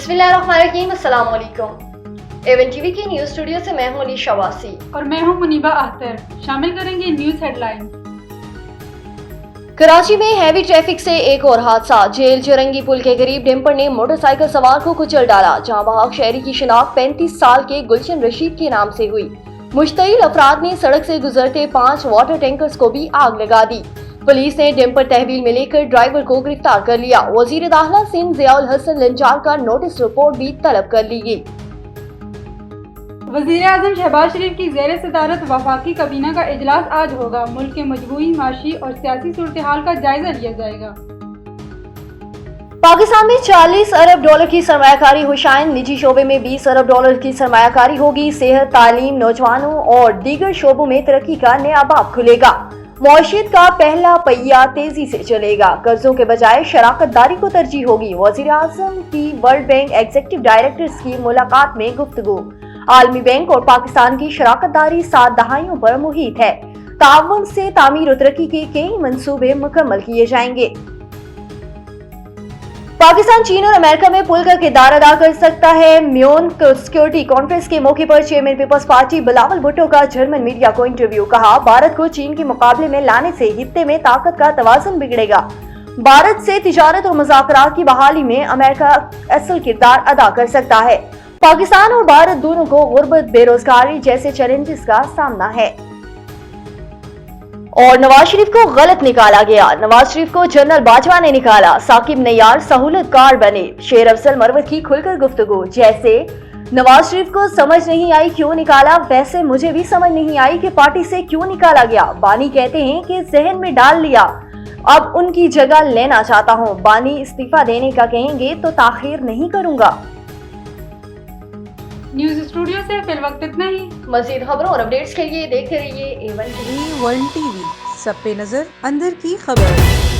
बिस्मिल्लाहिर्रहमानिर्रहीम, अस्सलाम वालेकुम। एवन टीवी की न्यूज स्टूडियो से मैं हूं अलीशा वासी और मैं हूं मुनीबा अख्तर। शामिल करेंगे न्यूज हेडलाइंस। कराची में हैवी ट्रैफिक से एक और हादसा। जेल चरंगी पुल के करीब डंपर ने मोटरसाइकिल सवार को कुचल डाला। जहां बहाक शहरी की शिनाख्त 35 साल के गुलशन रशीद के नाम से हुई। मुश्तइल अफराद ने सड़क से गुजरते 5 वाटर टैंकर्स को भी आग लगा दी। पुलिस ने डंपर तहवील में लेकर ड्राइवर को गिरफ्तार कर लिया। वजीर दाखिला सिंध ज़ियाउल हसन लंचार का नोटिस रिपोर्ट भी तलब कर ली गई। वज़ीर आज़म शहबाज शरीफ की ज़ेर सदारत वफाकी काबीना का इजलास आज होगा। मुल्क के मजमूई माशी और सियासी सूरत हाल का जायजा लिया जाएगा। पाकिस्तान में 40 अरब डॉलर की सरमायाकारी हुशाइन, निजी शोबे में 20 अरब डॉलर की सरमायाकारी होगी। सेहत, तालीम, नौजवानों और दीगर शोबों में तरक्की का नया बाब खुलेगा। मौशियत का पहला पहिया तेजी से चलेगा। कर्जों के बजाय शराकत दारी को तरजीह होगी। वज़ीर आज़म की वर्ल्ड बैंक एग्जीक्यूटिव डायरेक्टर्स की मुलाकात में गुफ्तगू। आलमी बैंक और पाकिस्तान की शराकत दारी 7 दहाइयों पर मुहित है। ताउन से तामीर और तरक्की के कई मंसूबे मुकम्मल किए जाएंगे। पाकिस्तान, चीन और अमेरिका में पुल का किरदार अदा कर सकता है। म्यून सिक्योरिटी कॉन्फ्रेंस के मौके पर chairman People's Party Bilawal Bhutto का जर्मन मीडिया को इंटरव्यू। कहा, भारत को चीन के मुकाबले में लाने से हित्ते में ताकत का तवाज़ुन बिगड़ेगा। भारत से तिजारत और मुज़ाकरात की बहाली में अमेरिका असल किरदार अदा कर सकता है। पाकिस्तान और भारत दोनों को गुर्बत, बेरोजगारी जैसे चैलेंजेस का सामना है। और नवाज शरीफ को गलत निकाला गया। नवाज शरीफ को जनरल बाजवा ने निकाला। साकिब नैयार सहूलतकार बने। शेर अफजल मरवत की खुलकर गुफ्तगू। जैसे नवाज शरीफ को समझ नहीं आई क्यों निकाला, वैसे मुझे भी समझ नहीं आई कि पार्टी से क्यों निकाला गया। बानी कहते हैं कि जहन में डाल लिया, अब उनकी जगह लेना चाहता हूं। बानी इस्तीफा देने का कहेंगे तो ताखीर नहीं करूंगा। न्यूज स्टूडियो से फिल वक्त इतना ही। मजीद खबरों और अपडेट्स के लिए देखते रहिए A1 TV। A1 TV, सब पे नजर, अंदर की खबर।